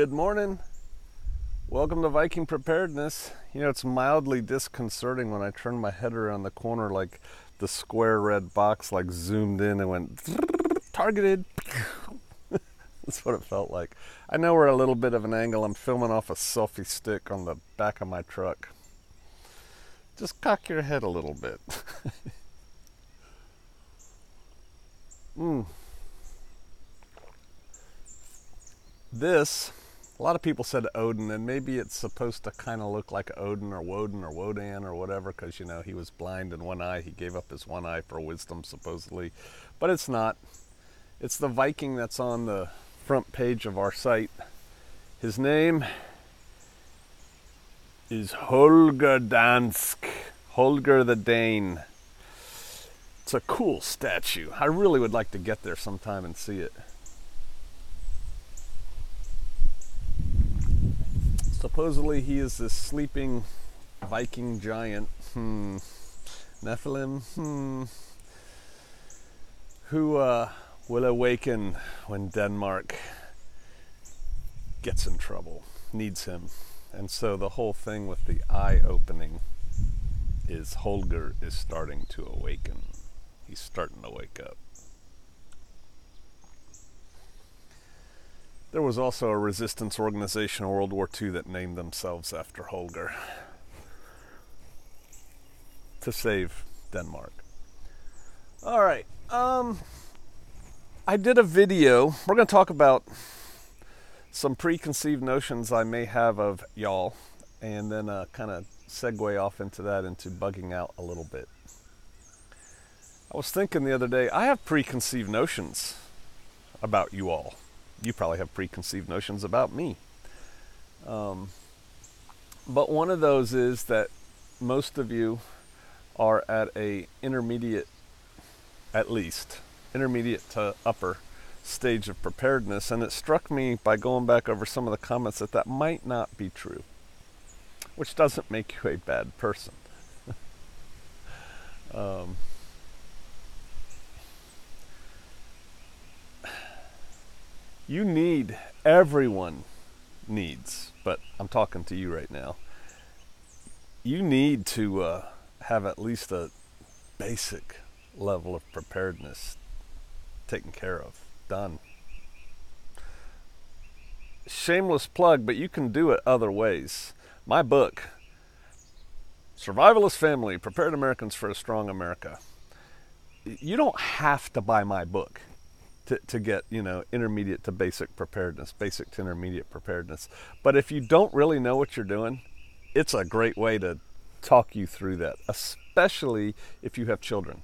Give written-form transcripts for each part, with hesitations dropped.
Good morning. Welcome to Viking Preparedness. You know, it's mildly disconcerting when I turn my head around the corner, like the square red box like zoomed in and went targeted. That's what it felt like. I know we're at a little bit of an angle. I'm filming off a selfie stick on the back of my truck. Just cock your head a little bit. This, a lot of people said Odin, and maybe it's supposed to kind of look like Odin or Woden or Wodan or whatever, because, you know, he was blind in one eye. He gave up his one eye for wisdom, supposedly. But it's not. It's the Viking that's on the front page of our site. His name is Holger Dansk, Holger the Dane. It's a cool statue. I really would like to get there sometime and see it. Supposedly he is this sleeping Viking giant, Nephilim, who will awaken when Denmark gets in trouble, needs him. And so the whole thing with the eye opening is Holger is starting to awaken. He's starting to wake up. There was also a resistance organization in World War II that named themselves after Holger to save Denmark. All right. I did a video. We're going to talk about some preconceived notions I may have of y'all, and then kind of segue off into that, into bugging out a little bit. I was thinking the other day, I have preconceived notions about you all. You probably have preconceived notions about me. But one of those is that most of you are at a intermediate, at least, intermediate to upper stage of preparedness. And it struck me by going back over some of the comments that that might not be true, which doesn't make you a bad person. You need, everyone needs, but I'm talking to you right now. You need to have at least a basic level of preparedness taken care of, done. Shameless plug, but you can do it other ways. My book, Survivalist Family, Prepared Americans for a Strong America. You don't have to buy my book to get, you know, intermediate to basic preparedness, basic to intermediate preparedness. But if you don't really know what you're doing, it's a great way to talk you through that, especially if you have children.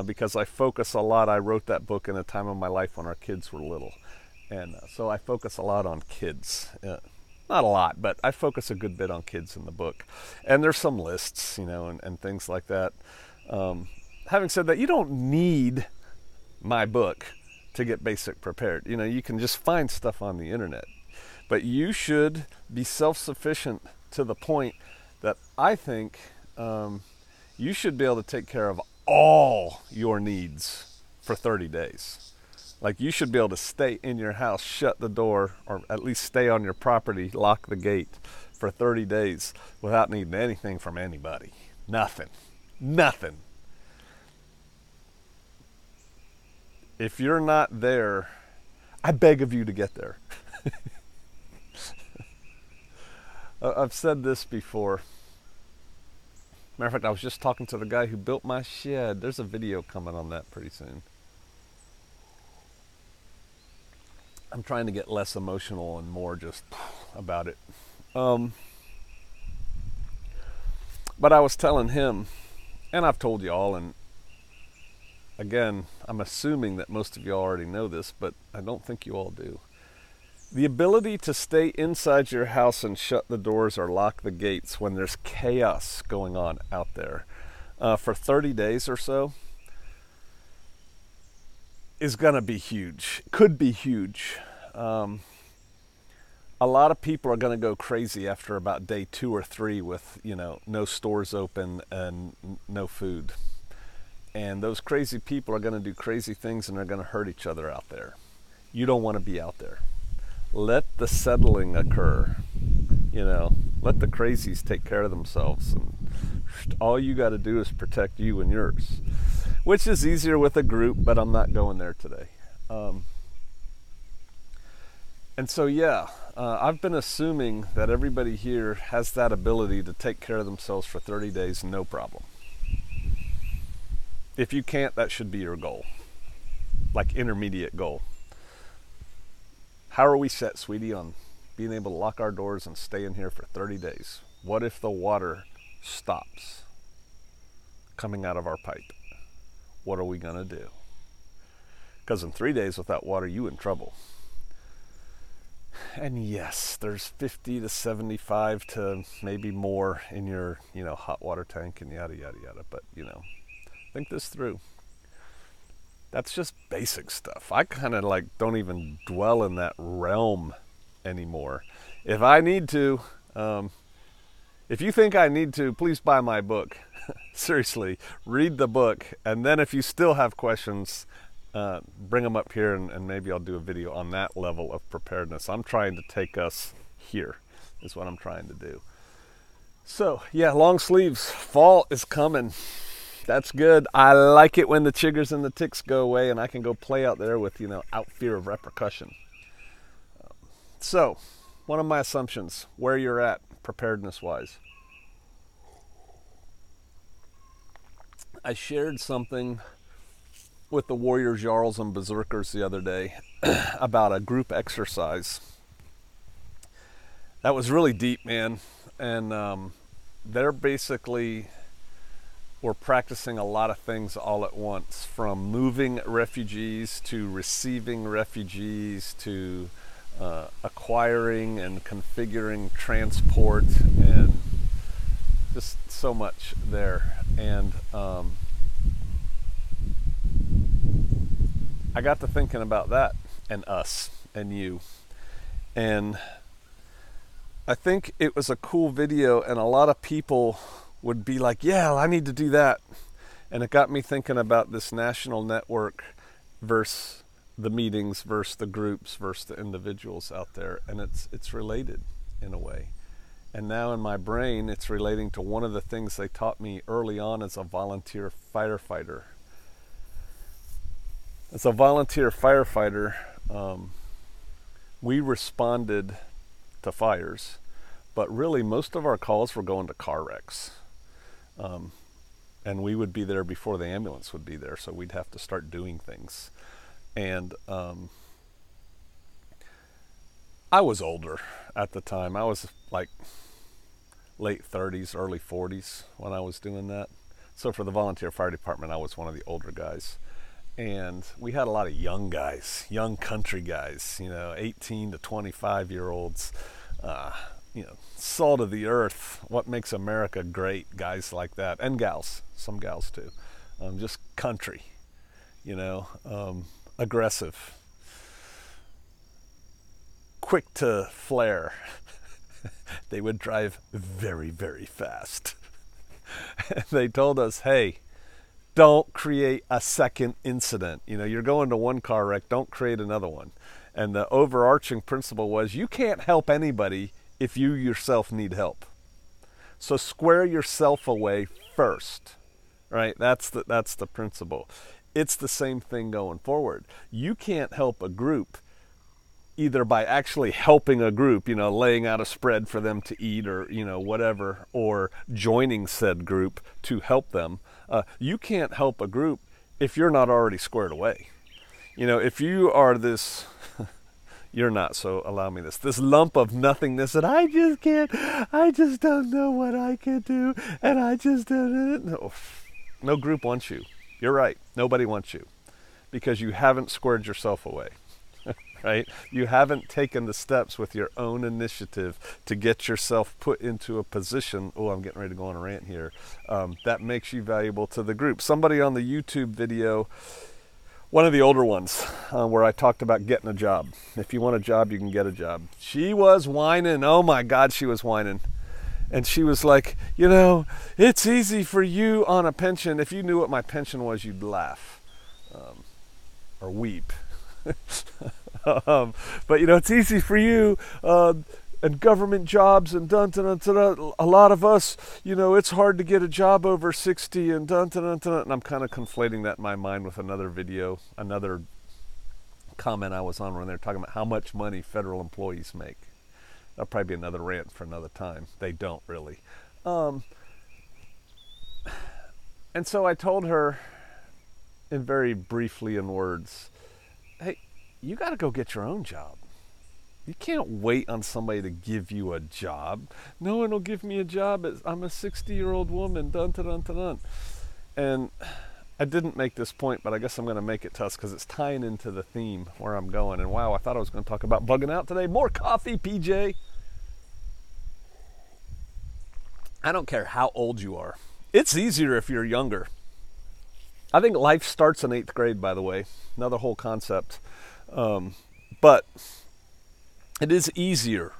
Because I focus a lot. I wrote that book in a time of my life when our kids were little. And so I focus a lot on kids. Not a lot, but I focus a good bit on kids in the book. And there's some lists, you know, and things like that. Having said that, you don't need my book to get basic prepared. You know, you can just find stuff on the internet. But you should be self-sufficient to the point that I think you should be able to take care of all your needs for 30 days. Like, you should be able to stay in your house, shut the door, or at least stay on your property, lock the gate for 30 days without needing anything from anybody. Nothing. Nothing. If you're not there, I beg of you to get there. I've said this before. Matter of fact, I was just talking to the guy who built my shed. There's a video coming on that pretty soon. I'm trying to get less emotional and more just about it. But I was telling him, and I've told you all, and again, I'm assuming that most of you already know this, but I don't think you all do. The ability to stay inside your house and shut the doors or lock the gates when there's chaos going on out there for 30 days or so is going to be huge. Could be huge. A lot of people are going to go crazy after about day 2 or 3 with, you know, no stores open and no food. And those crazy people are going to do crazy things, and they're going to hurt each other out there. You don't want to be out there. let the settling occur. You know, let the crazies take care of themselves, and all you got to do is protect you and yours, which is easier with a group, but I'm not going there today. And so, yeah, I've been assuming that everybody here has that ability to take care of themselves for 30 days, no problem. If you can't, that should be your goal, like intermediate goal. How are we set, sweetie, on being able to lock our doors and stay in here for 30 days? What if the water stops coming out of our pipe? What are we going to do? Because in 3 days without water, you in trouble. And yes, there's 50 to 75 to maybe more in your, hot water tank and yada, yada, yada. But, think this through. That's just basic stuff. I kind of don't even dwell in that realm anymore. If I need to, if you think I need to, please buy my book. Seriously, read the book. And then if you still have questions, bring them up here, and maybe I'll do a video on that level of preparedness. I'm trying to take us here, is what I'm trying to do. So, yeah, long sleeves. Fall is coming. That's good. I like it when the chiggers and the ticks go away and I can go play out there with, out fear of repercussion. So, one of my assumptions, where you're at preparedness-wise. I shared something with the warriors, jarls, and berserkers the other day about a group exercise. That was really deep, man. And they're basically were practicing a lot of things all at once, from moving refugees to receiving refugees to acquiring and configuring transport, and just so much there. And I got to thinking about that, and us, and you. And I think it was a cool video, and a lot of people would be like, yeah, I need to do that. And it got me thinking about this national network versus the meetings versus the groups versus the individuals out there. And it's related in a way. And now in my brain, it's relating to one of the things they taught me early on as a volunteer firefighter. As a volunteer firefighter, we responded to fires, but really most of our calls were going to car wrecks. And we would be there before the ambulance would be there, so we'd have to start doing things. And I was older at the time. I was like late 30s, early 40s when I was doing that. So for the volunteer fire department, I was one of the older guys. And we had a lot of young guys, young country guys, 18 to 25-year-olds, salt of the earth, what makes America great, guys like that, and gals, some gals too, just country, aggressive, quick to flare. They would drive very, very fast. They told us, hey, don't create a second incident. You're going to one car wreck, don't create another one. And the overarching principle was, you can't help anybody if you yourself need help. So square yourself away first, right? That's the principle. It's the same thing going forward. You can't help a group either by actually helping a group, laying out a spread for them to eat, or, whatever, or joining said group to help them. You can't help a group if you're not already squared away. If you are this, you're not, so allow me this lump of nothingness that I just don't know what I can do, and I just don't know. No group wants you. You're right. Nobody wants you, because you haven't squared yourself away. Right? You haven't taken the steps with your own initiative to get yourself put into a position, I'm getting ready to go on a rant here, that makes you valuable to the group. Somebody on the YouTube video, one of the older ones, where I talked about getting a job. If you want a job, you can get a job. She was whining. Oh my God, she was whining. And she was like, it's easy for you on a pension. If you knew what my pension was, you'd laugh or weep. But it's easy for you, and government jobs and dun dun dun dun. Dun. A lot of us, it's hard to get a job over 60 and dun dun dun dun. And I'm kind of conflating that in my mind with another video, another comment I was on when they're talking about how much money federal employees make. That'll probably be another rant for another time. They don't really. And so I told her, in very briefly in words, hey, you got to go get your own job. You can't wait on somebody to give you a job. No one will give me a job. I'm a 60-year-old woman. Dun, dun, dun, dun, dun. And I didn't make this point, but I guess I'm going to make it to us because it's tying into the theme where I'm going. And wow, I thought I was going to talk about bugging out today. More coffee, PJ. I don't care how old you are. It's easier if you're younger. I think life starts in 8th grade, by the way. Another whole concept. But it is easier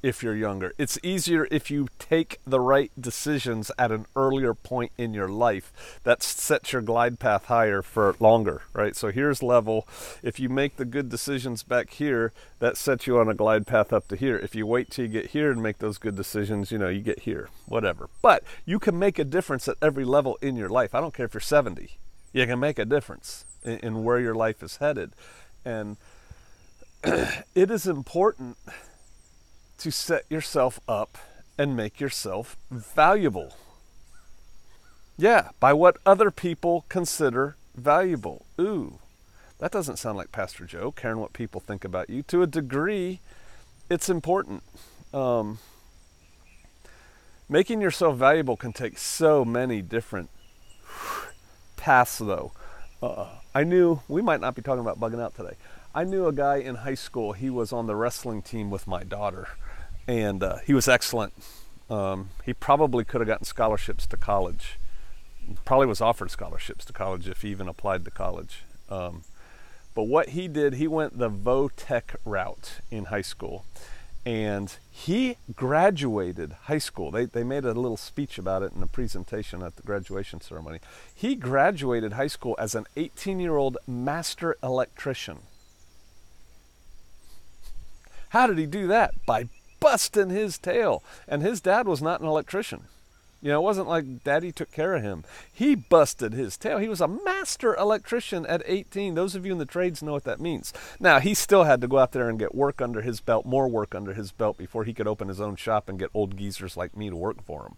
if you're younger. It's easier if you take the right decisions at an earlier point in your life. That sets your glide path higher for longer, right? So here's level. If you make the good decisions back here, that sets you on a glide path up to here. If you wait till you get here and make those good decisions, you get here, whatever. But you can make a difference at every level in your life. I don't care if you're 70. You can make a difference in where your life is headed. And it is important to set yourself up and make yourself valuable. Yeah, by what other people consider valuable. Ooh, that doesn't sound like Pastor Joe, caring what people think about you. To a degree, it's important. Making yourself valuable can take so many different paths, though. We might not be talking about bugging out today. I knew a guy in high school. He was on the wrestling team with my daughter, and he was excellent. He probably could have gotten scholarships to college. Probably was offered scholarships to college if he even applied to college. But what he did, he went the vo-tech route in high school, and he graduated high school. They made a little speech about it in a presentation at the graduation ceremony. He graduated high school as an 18-year-old master electrician. How did he do that? By busting his tail. And his dad was not an electrician. It wasn't like daddy took care of him. He busted his tail. He was a master electrician at 18. Those of you in the trades know what that means. Now, he still had to go out there and get work under his belt, more work under his belt before he could open his own shop and get old geezers like me to work for him.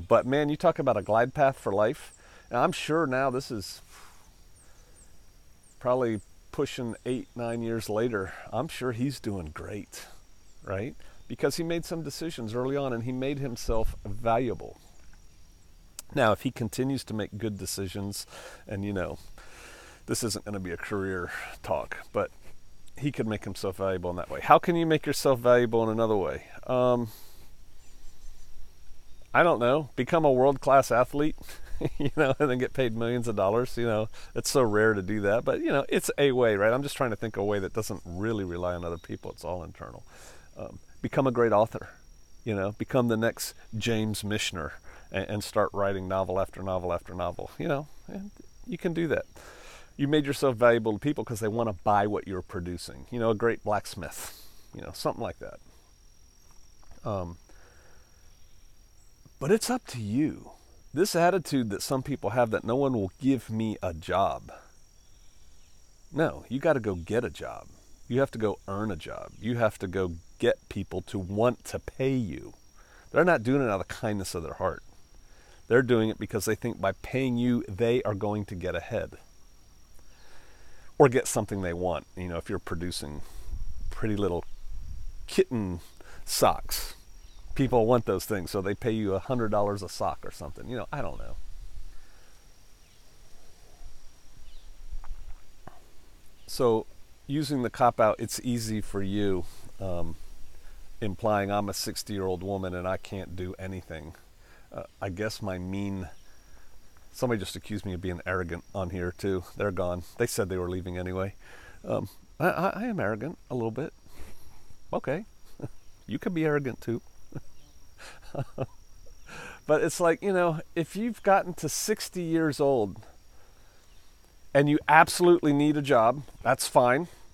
But man, you talk about a glide path for life. And I'm sure now this is probably pushing 8-9 years later. I'm sure he's doing great, right? Because he made some decisions early on and he made himself valuable. Now, if he continues to make good decisions, and this isn't going to be a career talk, but he could make himself valuable in that way. How can you make yourself valuable in another way? I don't know. Become a world-class athlete, and then get paid millions of dollars. It's so rare to do that, but it's a way, right? I'm just trying to think of a way that doesn't really rely on other people. It's all internal. Become a great author, become the next James Michener and start writing novel after novel after novel, and you can do that. You made yourself valuable to people because they want to buy what you're producing, a great blacksmith, something like that. But it's up to you. This attitude that some people have that no one will give me a job. No, you got to go get a job. You have to go earn a job. You have to go get people to want to pay you. They're not doing it out of the kindness of their heart. They're doing it because they think by paying you, they are going to get ahead. Or get something they want. If you're producing pretty little kitten socks, people want those things, so they pay you $100 a sock or something. I don't know. So using the cop-out, it's easy for you, implying I'm a 60-year-old woman and I can't do anything. I guess somebody just accused me of being arrogant on here too. They're gone. They said they were leaving anyway. I am arrogant a little bit. Okay. You can be arrogant too. But it's like, if you've gotten to 60 years old and you absolutely need a job, that's fine.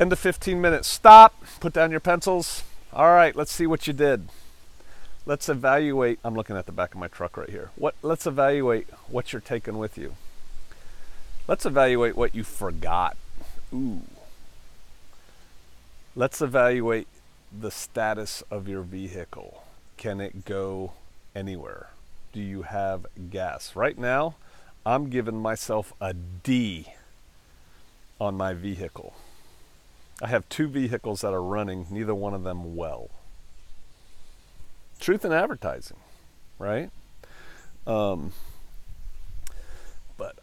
End of 15 minutes. Stop. Put down your pencils. All right, let's see what you did. Let's evaluate. I'm looking at the back of my truck right here. Let's evaluate what you're taking with you. Let's evaluate what you forgot. Ooh. Let's evaluate the status of your vehicle. Can it go anywhere? Do you have gas? Right now, I'm giving myself a D on my vehicle. I have 2 vehicles that are running, neither one of them well. Truth in advertising, right? But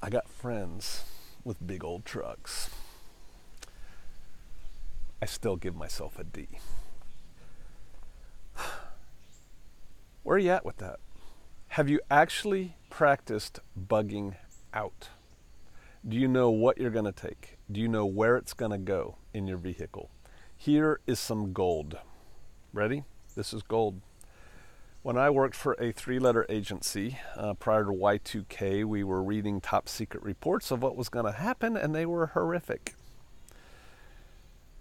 I got friends with big old trucks. I still give myself a D. Where are you at with that? Have you actually practiced bugging out? Do you know what you're going to take? Do you know where it's going to go in your vehicle? Here is some gold. Ready? This is gold. When I worked for a 3-letter agency prior to Y2K, we were reading top secret reports of what was going to happen, and they were horrific.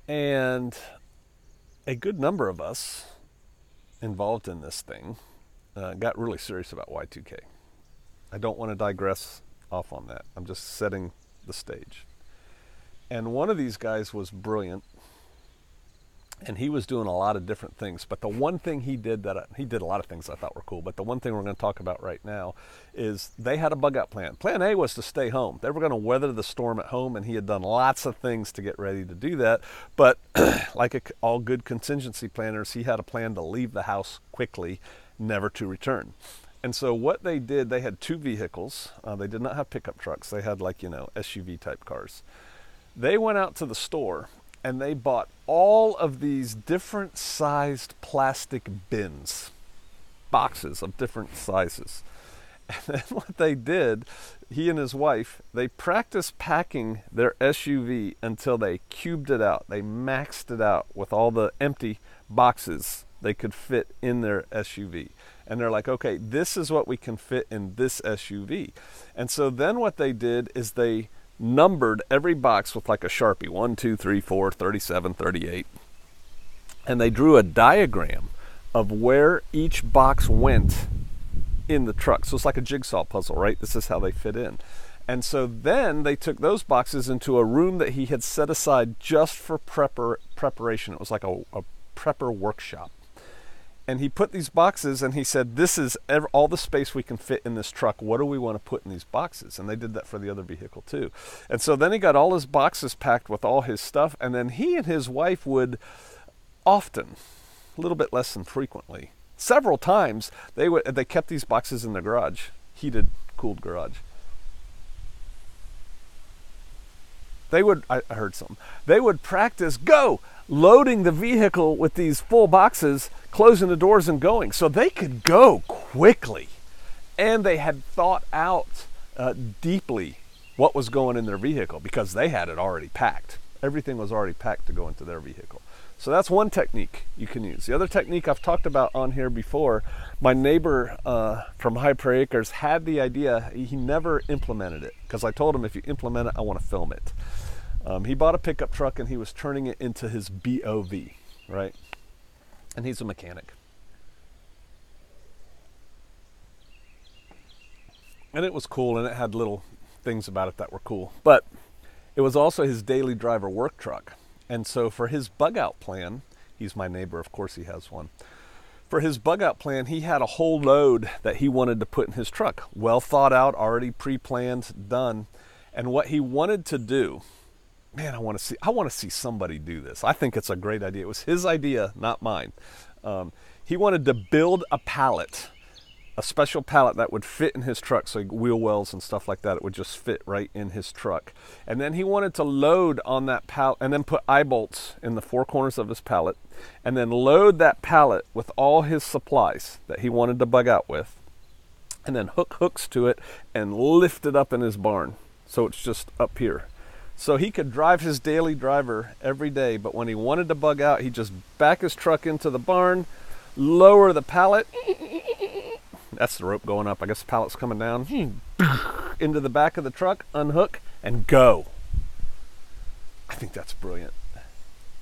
And a good number of us involved in this thing got really serious about Y2K. I don't want to digress off on that. I'm just setting the stage. And one of these guys was brilliant, and he was doing a lot of different things. But the one thing he did he did a lot of things I thought were cool, but the one thing we're going to talk about right now is they had a bug out plan. Plan A was to stay home. They were going to weather the storm at home, and he had done lots of things to get ready to do that. But like all good contingency planners, he had a plan to leave the house quickly, never to return. And so what they did, they had 2 vehicles. They did not have pickup trucks. They had SUV type cars. They went out to the store and they bought all of these different sized plastic bins, boxes of different sizes. And then what they did, he and his wife, they practiced packing their SUV until they cubed it out. They maxed it out with all the empty boxes they could fit in their SUV. And they're like, okay, this is what we can fit in this SUV. And so then what they did is they numbered every box with like a Sharpie, 1, 2, 3, 4, 37, 38. And they drew a diagram of where each box went in the truck. So it's like a jigsaw puzzle, right? This is how they fit in. And so then they took those boxes into a room that he had set aside just for preparation. It was like a prepper workshop. And he put these boxes and he said, this is all the space we can fit in this truck. What do we want to put in these boxes? And they did that for the other vehicle too. And so then he got all his boxes packed with all his stuff. And then he and his wife would often, a little bit less than frequently, several times, they kept these boxes in the garage, heated, cooled garage. They would, I heard something, they would practice loading the vehicle with these full boxes, closing the doors and going. So they could go quickly. And they had thought out deeply what was going in their vehicle because they had it already packed. Everything was already packed to go into their vehicle. So that's one technique you can use. The other technique I've talked about on here before, my neighbor from High Prairie Acres had the idea. He never implemented it because I told him, if you implement it, I want to film it. He bought a pickup truck and he was turning it into his BOV, right? And he's a mechanic. And it was cool, and it had little things about it that were cool. But it was also his daily driver work truck. And so for his bug out plan, he's my neighbor, of course he has one. For his bug out plan, he had a whole load that he wanted to put in his truck. Well thought out, already pre-planned, done. And what he wanted to do, man, I want to see somebody do this. I think it's a great idea. It was his idea, not mine. He wanted to build a pallet, a special pallet that would fit in his truck, so wheel wells and stuff like that, it would just fit right in his truck. And then he wanted to load on that pallet and then put eye bolts in the 4 corners of his pallet and then load that pallet with all his supplies that he wanted to bug out with and then hook hooks to it and lift it up in his barn so it's just up here. So he could drive his daily driver every day, but when he wanted to bug out, he'd just back his truck into the barn, lower the pallet. That's the rope going up. I guess the pallet's coming down. Into the back of the truck, unhook, and go. I think that's brilliant.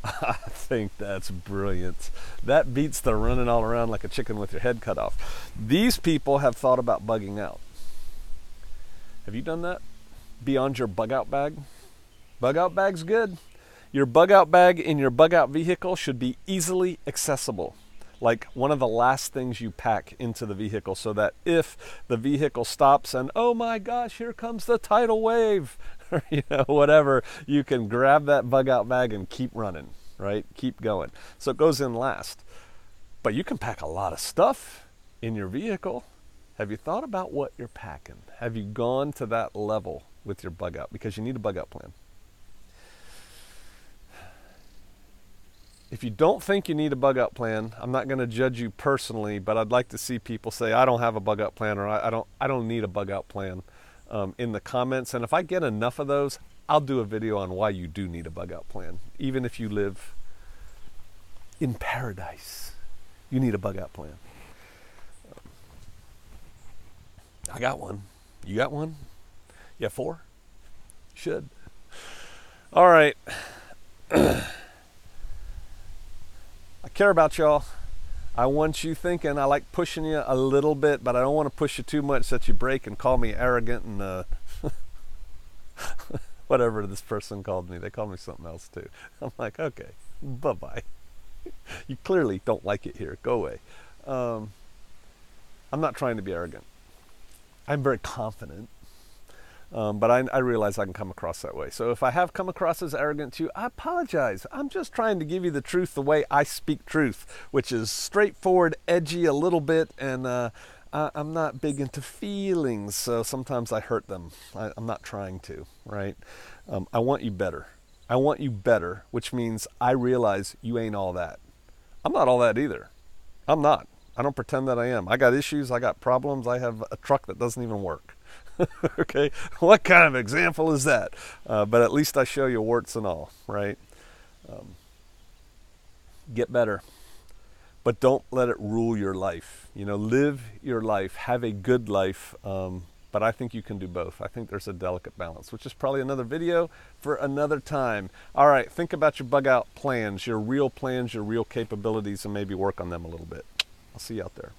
I think that's brilliant. That beats the running all around like a chicken with your head cut off. These people have thought about bugging out. Have you done that? Beyond your bug out bag? Bug out bag's good. Your bug out bag in your bug out vehicle should be easily accessible. Like one of the last things you pack into the vehicle, so that if the vehicle stops and, oh my gosh, here comes the tidal wave, or whatever, you can grab that bug out bag and keep running, right? Keep going. So it goes in last. But you can pack a lot of stuff in your vehicle. Have you thought about what you're packing? Have you gone to that level with your bug out? Because you need a bug out plan. If you don't think you need a bug out plan, I'm not going to judge you personally, but I'd like to see people say, I don't have a bug out plan, or I don't need a bug out plan in the comments. And if I get enough of those, I'll do a video on why you do need a bug out plan. Even if you live in paradise, you need a bug out plan. I got one. You got one? You have 4? Should. All right. I care about y'all. I want you thinking. I like pushing you a little bit, but I don't want to push you too much that you break and call me arrogant and whatever this person called me. They call me something else too. I'm like, okay, bye-bye. You clearly don't like it here. Go away. I'm not trying to be arrogant. I'm very confident. But I realize I can come across that way. So if I have come across as arrogant to you, I apologize. I'm just trying to give you the truth the way I speak truth, which is straightforward, edgy a little bit, and I'm not big into feelings, so sometimes I hurt them. I'm not trying to, right? I want you better. I want you better, which means I realize you ain't all that. I'm not all that either. I'm not. I don't pretend that I am. I got issues. I got problems. I have a truck that doesn't even work. Okay, what kind of example is that? But at least I show you warts and all, right? Get better, but don't let it rule your life. Live your life, have a good life, but I think you can do both. I think there's a delicate balance, which is probably another video for another time. All right, think about your bug out plans, your real capabilities, and maybe work on them a little bit. I'll see you out there.